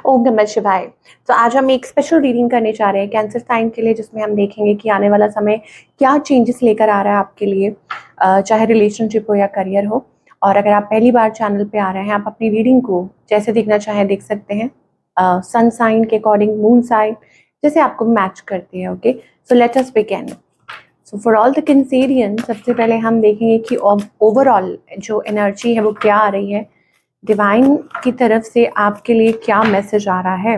ओम नमः शिवाय। तो आज हम एक स्पेशल रीडिंग करने जा रहे हैं कैंसर साइन के लिए, जिसमें हम देखेंगे कि आने वाला समय क्या चेंजेस लेकर आ रहा है आपके लिए, चाहे रिलेशनशिप हो या करियर हो। और अगर आप पहली बार चैनल पे आ रहे हैं, आप अपनी रीडिंग को जैसे देखना चाहें देख सकते हैं, सन साइन के अकॉर्डिंग, मून साइन जैसे आपको मैच करती है। Okay, so let us begin. So for all the Cancerian, सबसे पहले हम देखेंगे कि ओवरऑल जो एनर्जी है वो क्या आ रही है, डिवाइन की तरफ से आपके लिए क्या मैसेज आ रहा है।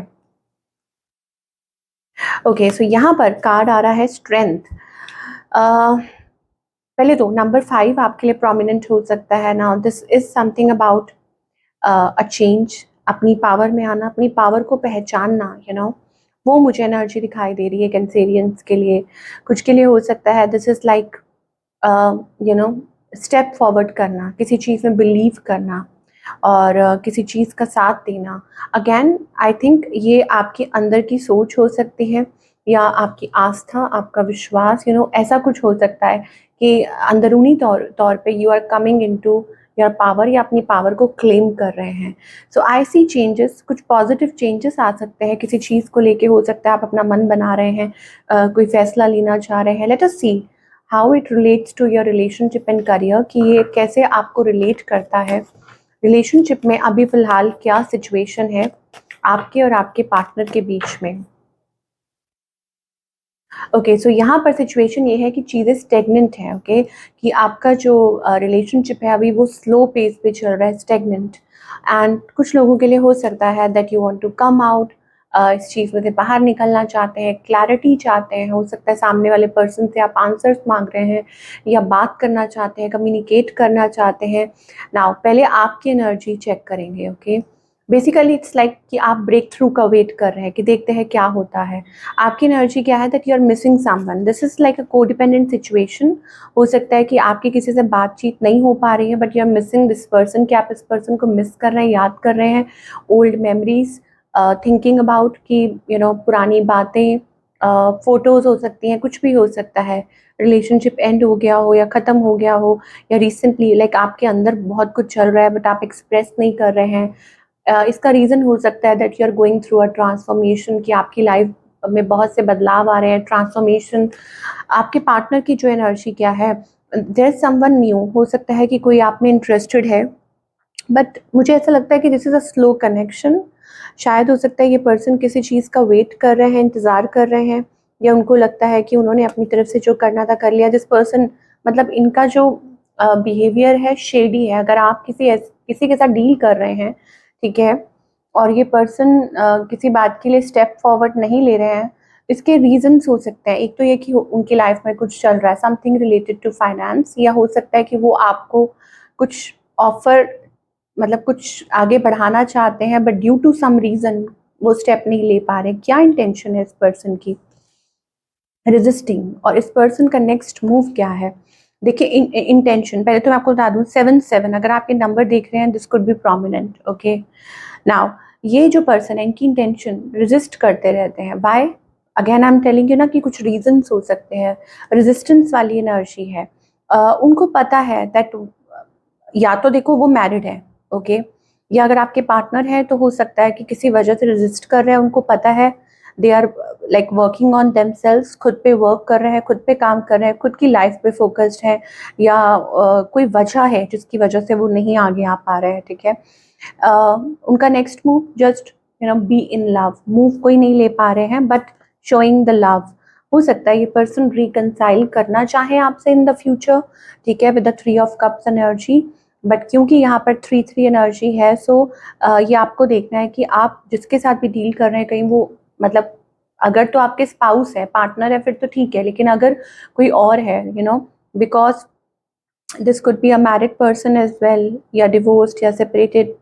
ओके, सो यहाँ पर कार्ड आ रहा है स्ट्रेंथ। पहले तो नंबर 5 आपके लिए प्रोमिनेंट हो सकता है। Now this is something about a change, अपनी पावर में आना, अपनी पावर को पहचानना, वो मुझे एनर्जी दिखाई दे रही है कैंसेरियंस के लिए। कुछ के लिए हो सकता है this is like you know step forward करना, किसी चीज़ में बिलीव करना और किसी चीज़ का साथ देना। अगेन आई थिंक ये आपके अंदर की सोच हो सकती है या आपकी आस्था, आपका विश्वास, ऐसा कुछ हो सकता है कि अंदरूनी तौर तौर पे you are coming into your power या अपनी पावर को क्लेम कर रहे हैं। सो आई सी चेंजेस, कुछ पॉजिटिव चेंजेस आ सकते हैं किसी चीज़ को लेके। हो सकता है आप अपना मन बना रहे हैं, कोई फैसला लेना चाह रहे हैं। Let us see how it relates to your relationship and career, कि ये कैसे आपको रिलेट करता है। रिलेशनशिप में अभी फिलहाल क्या सिचुएशन है आपके और आपके पार्टनर के बीच में। ओके, सो यहाँ पर सिचुएशन ये है कि चीज़ें स्टेगनेंट हैं। ओके, कि आपका जो रिलेशनशिप है अभी वो स्लो पेस पे चल रहा है, स्टेगनेंट। एंड कुछ लोगों के लिए हो सकता है that you want to come out, इस चीज़ में से बाहर निकलना चाहते हैं, क्लैरिटी चाहते हैं। हो सकता है सामने वाले पर्सन से आप आंसर्स मांग रहे हैं या बात करना चाहते हैं, कम्युनिकेट करना चाहते हैं। नाउ पहले आपकी एनर्जी चेक करेंगे। ओके, बेसिकली इट्स लाइक कि आप ब्रेक थ्रू का वेट कर रहे हैं कि देखते हैं क्या होता है। आपकी एनर्जी क्या है, that you are missing someone. This is like a codependent situation. हो सकता है कि आपकी किसी से बातचीत नहीं हो पा रही है, but you are missing this person, कि आप इस पर्सन को मिस कर रहे हैं, याद कर रहे हैं। ओल्ड मेमोरीज, थिंकिंग अबाउट कि पुरानी बातें, फोटोज हो सकती हैं, कुछ भी हो सकता है। रिलेशनशिप एंड हो गया हो या ख़त्म हो गया हो, या रिसेंटली लाइक आपके अंदर बहुत कुछ चल रहा है बट आप एक्सप्रेस नहीं कर रहे हैं। इसका रीज़न हो सकता है that you are going through a transformation, कि आपकी लाइफ में बहुत से बदलाव आ रहे हैं, ट्रांसफॉर्मेशन। आपके पार्टनर की जो एनर्जी क्या है, देयर इज समवन न्यू। हो सकता है कि कोई आप में इंटरेस्टेड है, बट मुझे ऐसा लगता है कि this is a slow connection. शायद हो सकता है ये पर्सन किसी चीज़ का वेट कर रहे हैं, इंतज़ार कर रहे हैं, या उनको लगता है कि उन्होंने अपनी तरफ से जो करना था कर लिया। दिस पर्सन, मतलब इनका जो बिहेवियर है शेडी है। अगर आप किसी के साथ डील कर रहे हैं, ठीक है, और ये पर्सन किसी बात के लिए स्टेप फॉरवर्ड नहीं ले रहे हैं, इसके रीजंस हो सकते हैं। एक तो ये कि उनकी लाइफ में कुछ चल रहा है, समथिंग रिलेटेड टू फाइनेंस, या हो सकता है कि वो आपको कुछ ऑफर, मतलब कुछ आगे बढ़ाना चाहते हैं, but due to some reason वो स्टेप नहीं ले पा रहे। क्या इंटेंशन है इस पर्सन की, रेजिस्टिंग, और इस पर्सन का नेक्स्ट मूव क्या है। देखिए, इंटेंशन पहले तो मैं आपको बता दूं, 7-7 अगर आप ये नंबर देख रहे हैं, this could B prominent. Okay, now ये जो पर्सन है, इनकी इंटेंशन रेजिस्ट करते रहते हैं। By, again I am telling you ना कि कुछ रीजंस हो सकते हैं। रेजिस्टेंस वाली एनर्जी है। उनको पता है दैट, या तो देखो वो मैरिड है, ओके, या अगर आपके पार्टनर है तो हो सकता है कि किसी वजह से रेजिस्ट कर रहे हैं। उनको पता है, they are like working on themselves, खुद पे वर्क कर रहे हैं, खुद पे काम कर रहे हैं, खुद की लाइफ पे फोकस्ड है, या कोई वजह है जिसकी वजह से वो नहीं आगे आ पा रहे हैं। ठीक है, उनका next move just be in love, move कोई नहीं ले पा रहे हैं, बट शोइंग द लव। हो सकता है ये पर्सन रिकंसाइल करना चाहे आपसे इन द फ्यूचर, ठीक है, with the 3 of cups energy. But क्योंकि यहाँ पर 3-3 एनर्जी है, सो ये आपको देखना है कि आप जिसके साथ भी डील कर रहे हैं, कहीं वो, मतलब अगर तो आपके स्पाउस है, पार्टनर है, फिर तो ठीक है, लेकिन अगर कोई और है, because this could be a married person as well, या डिवोर्स्ड या separated,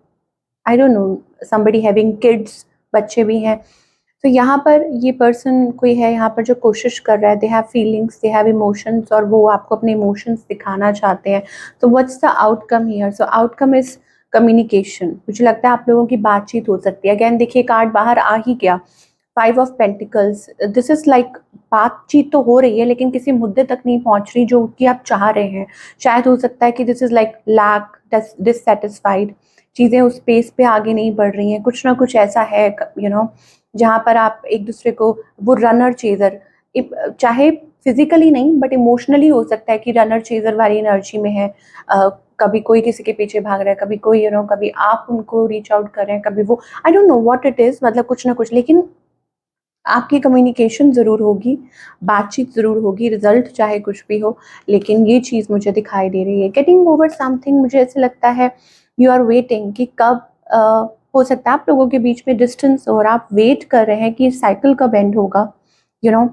I don't know, somebody having kids, बच्चे भी हैं। तो यहाँ पर ये पर्सन कोई है यहाँ पर जो कोशिश कर रहा है, they have feelings, they have emotions, और वो आपको अपने इमोशंस दिखाना चाहते हैं। तो what's the outcome here, so outcome is communication. मुझे लगता है आप लोगों की बातचीत हो सकती है। अगेन देखिए, कार्ड बाहर आ ही गया, 5 of pentacles. This is like बातचीत तो हो रही है, लेकिन किसी मुद्दे तक नहीं पहुंच रही जो कि आप चाह रहे हैं। शायद हो सकता है कि this is like lack, dissatisfied, चीज़ें उस पेस पे आगे नहीं बढ़ रही हैं, कुछ ना कुछ ऐसा है जहाँ पर आप एक दूसरे को, वो रनर चेजर, चाहे फिजिकली नहीं बट इमोशनली हो सकता है कि रनर चेजर वाली एनर्जी में है। कभी कोई किसी के पीछे भाग रहा है, कभी कोई कभी आप उनको रीच आउट कर रहे हैं, कभी वो, आई don't know what it is, मतलब कुछ ना कुछ, लेकिन आपकी कम्युनिकेशन ज़रूर होगी, बातचीत ज़रूर होगी, रिज़ल्ट चाहे कुछ भी हो, लेकिन ये चीज़ मुझे दिखाई दे रही है। गेटिंग ओवर समथिंग, मुझे ऐसे लगता है यू आर वेटिंग कि कब हो सकता है आप लोगों के बीच में डिस्टेंस हो और आप वेट कर रहे हैं कि साइकिल कब एंड होगा, यू नो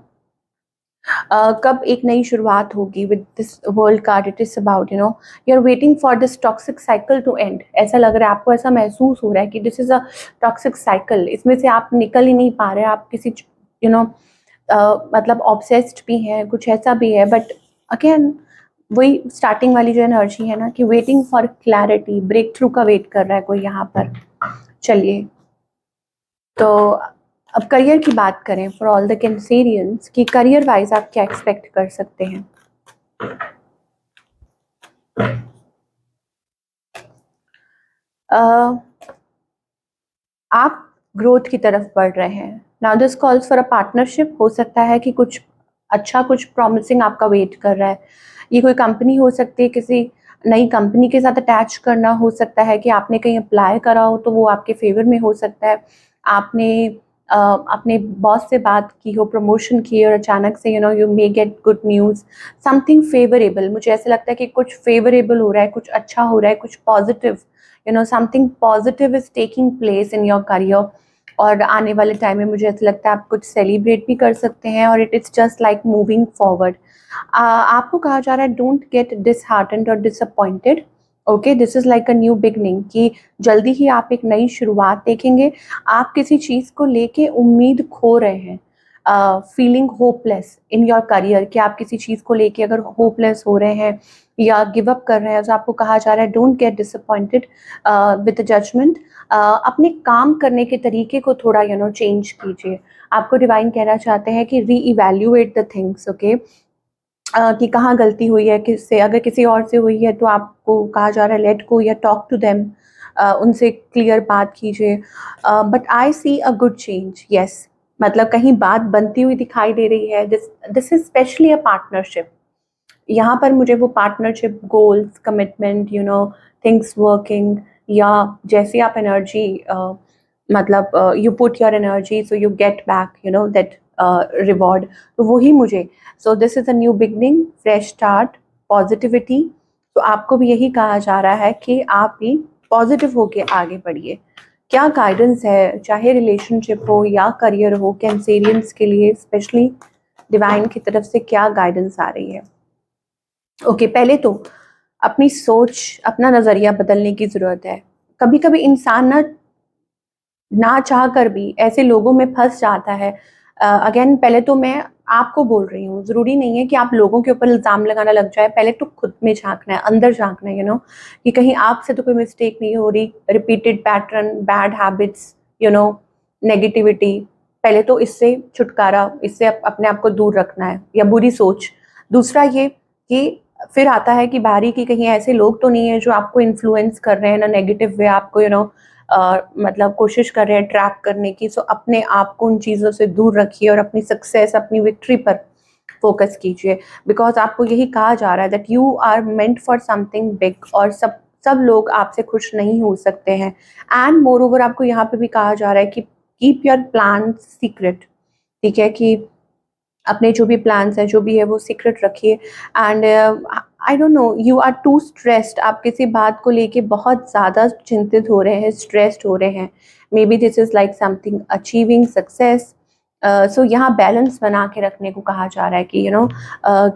कब एक नई शुरुआत होगी with this world card. It is about you are waiting for this toxic cycle to end. ऐसा लग रहा है आपको, ऐसा महसूस हो रहा है कि this is a toxic cycle, इसमें से आप निकल ही नहीं पा रहे, आप किसी मतलब ऑब्सेस्ड भी हैं, कुछ ऐसा भी है, बट अगेन वही स्टार्टिंग वाली जो एनर्जी है ना कि waiting for clarity, breakthrough का वेट कर रहा है कोई यहाँ पर। चलिए, तो अब करियर की बात करें फॉर ऑल द कैंसेरियंस कि करियर वाइज आप क्या एक्सपेक्ट कर सकते हैं। आप ग्रोथ की तरफ बढ़ रहे हैं। Now this calls for a partnership. हो सकता है कि कुछ अच्छा, कुछ प्रॉमिसिंग आपका वेट कर रहा है। ये कोई कंपनी हो सकती है, किसी नई कंपनी के साथ अटैच करना हो सकता है कि आपने कहीं अप्लाई करा हो तो वो आपके फेवर में हो सकता है। आपने अपने बॉस से बात की हो, प्रमोशन की और अचानक से you may get good news, something favourable. मुझे ऐसा लगता है कि कुछ फेवरेबल हो रहा है, कुछ अच्छा हो रहा है, कुछ positive, something positive is taking place in your career. और आने वाले टाइम में मुझे ऐसा लगता है आप कुछ सेलिब्रेट भी कर सकते हैं, और it is just like moving forward. आपको कहा जा रहा है डोंट गेट डिसहार्टेंड और disappointed. Okay, this is like a new beginning, कि जल्दी ही आप एक नई शुरुआत देखेंगे। आप किसी चीज़ को लेके उम्मीद खो रहे हैं, feeling hopeless in your career, कि आप किसी चीज़ को लेके अगर होपलेस हो रहे हैं या गिव अप कर रहे हैं, तो आपको कहा जा रहा है don't get disappointed with judgement. अपने काम करने के तरीके को थोड़ा चेंज कीजिए। आपको डिवाइन कहना चाहते हैं कि री इवैल्यूएट द थिंग्स। ओके, कि कहाँ गलती हुई है, किससे, अगर किसी और से हुई है तो आपको कहा जा रहा है लेट गो या टॉक टू देम, उनसे क्लियर बात कीजिए। But I see a good change, yes, मतलब कहीं बात बनती हुई दिखाई दे रही है। This this is specially a partnership. यहाँ पर मुझे वो partnership, goals, commitment, things working, या जैसे आप एनर्जी, मतलब you put your energy so you get back that reward, तो वही मुझे, so this is a new beginning, fresh start, positivity. तो आपको भी यही कहा जा रहा है कि आप भी पॉजिटिव होके आगे बढ़िए। क्या गाइडेंस है, चाहे रिलेशनशिप हो या करियर हो, कैंसेरियंस के लिए स्पेशली डिवाइन की तरफ से क्या गाइडेंस आ रही है? ओके, पहले तो अपनी सोच, अपना नज़रिया बदलने की ज़रूरत है। कभी कभी इंसान ना चाह कर भी ऐसे लोगों में फंस जाता है। अगेन, पहले तो मैं आपको बोल रही हूँ, ज़रूरी नहीं है कि आप लोगों के ऊपर इल्ज़ाम लगाना लग जाए। पहले तो खुद में झांकना है, अंदर झांकना है, कि कहीं आपसे तो कोई मिस्टेक नहीं हो रही। Repeated pattern, bad habits, negativity, पहले तो इससे छुटकारा, इससे अपने आप को दूर रखना है, या बुरी सोच। दूसरा ये कि फिर आता है कि बाहरी, की कहीं ऐसे लोग तो नहीं है जो आपको इन्फ्लुएंस कर रहे हैं ना नेगेटिव वे, आपको मतलब कोशिश कर रहे हैं ट्रैप करने की। सो अपने आप को उन चीज़ों से दूर रखिए और अपनी सक्सेस, अपनी विक्ट्री पर फोकस कीजिए। बिकॉज आपको यही कहा जा रहा है that you are meant for something big, और सब सब लोग आपसे खुश नहीं हो सकते हैं। एंड मोर ओवर, आपको यहाँ पे भी कहा जा रहा है कि कीप योर प्लान सीक्रेट। ठीक है, कि अपने जो भी प्लान्स हैं, जो भी है वो सीक्रेट रखिए। And I don't know, you are too stressed, आप किसी बात को लेके बहुत ज़्यादा चिंतित हो रहे हैं, स्ट्रेस्ड हो रहे हैं। Maybe this is like something achieving success. So यहाँ बैलेंस बना के रखने को कहा जा रहा है कि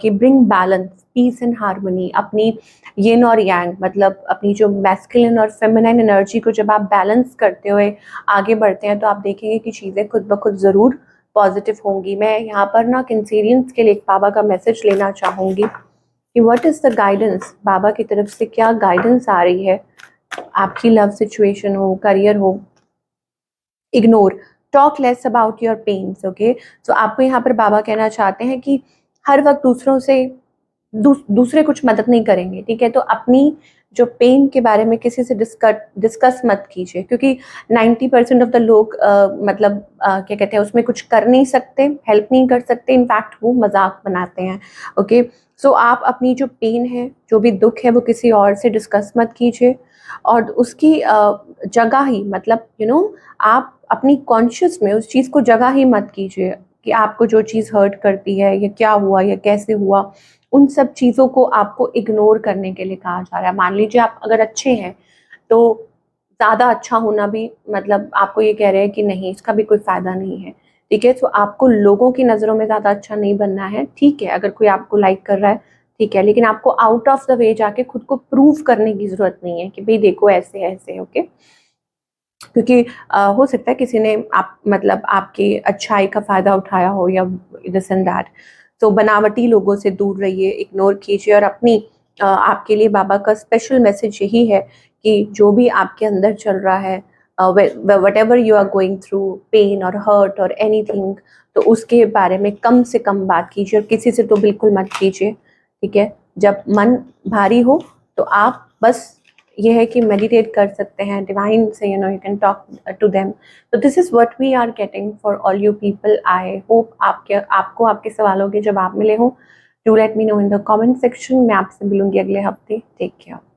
कि bring balance, peace and harmony. अपनी यिन और यांग, मतलब अपनी जो मैस्कुलिन और फेमिनाइन एनर्जी को जब आप बैलेंस करते हुए आगे बढ़ते हैं, तो आप देखेंगे कि चीज़ें खुद ब खुद ज़रूर पॉजिटिव होंगी। मैं यहाँ पर ना कैंसेरियंस के लिए एक बाबा का मैसेज लेना चाहूँगी कि व्हाट इज़ द गाइडेंस, बाबा की तरफ से क्या गाइडेंस आ रही है। आपकी लव सिचुएशन हो, करियर हो, ignore, talk less about your pains. Okay, तो आपको यहाँ पर बाबा कहना चाहते हैं कि हर वक्त दूसरों से दूसरे कुछ मदद नहीं करेंगे, ठीक है। तो अपनी जो पेन के बारे में किसी से डिस्कस मत कीजिए, क्योंकि 90% ऑफ द लोग मतलब क्या कहते हैं, उसमें कुछ कर नहीं सकते, हेल्प नहीं कर सकते, इनफैक्ट वो मजाक बनाते हैं। ओके, सो आप अपनी जो पेन है, जो भी दुख है, वो किसी और से डिस्कस मत कीजिए। और उसकी जगह ही, मतलब आप अपनी कॉन्शियस में उस चीज़ को जगह ही मत कीजिए कि आपको जो चीज़ हर्ट करती है, या क्या हुआ या कैसे हुआ, उन सब चीज़ों को आपको इग्नोर करने के लिए कहा जा रहा है। मान लीजिए आप अगर अच्छे हैं, तो ज़्यादा अच्छा होना भी मतलब आपको ये कह रहे हैं कि नहीं, इसका भी कोई फ़ायदा नहीं है, ठीक है। तो आपको लोगों की नज़रों में ज़्यादा अच्छा नहीं बनना है, ठीक है। अगर कोई आपको लाइक कर रहा है, ठीक है, लेकिन आपको आउट ऑफ द वे जाके खुद को प्रूव करने की ज़रूरत नहीं है कि भाई देखो ऐसे ऐसे, ओके। क्योंकि हो सकता है किसी ने आप मतलब आपकी अच्छाई का फ़ायदा उठाया हो, या दिस एंड दैट। तो बनावटी लोगों से दूर रहिए, इग्नोर कीजिए, और अपनी आपके लिए बाबा का स्पेशल मैसेज यही है कि जो भी आपके अंदर चल रहा है, whatever you are going through, pain और हर्ट और एनीथिंग, तो उसके बारे में कम से कम बात कीजिए, और किसी से तो बिल्कुल मत कीजिए, ठीक है। जब मन भारी हो तो आप बस ये है कि मेडिटेट कर सकते हैं डिवाइन से, you can talk to them. तो this is what we are getting for all you people. I hope आपको आपके सवालों के जवाब मिले हों। Do let me know in the comment section. मैं आपसे मिलूंगी अगले हफ्ते। Take care.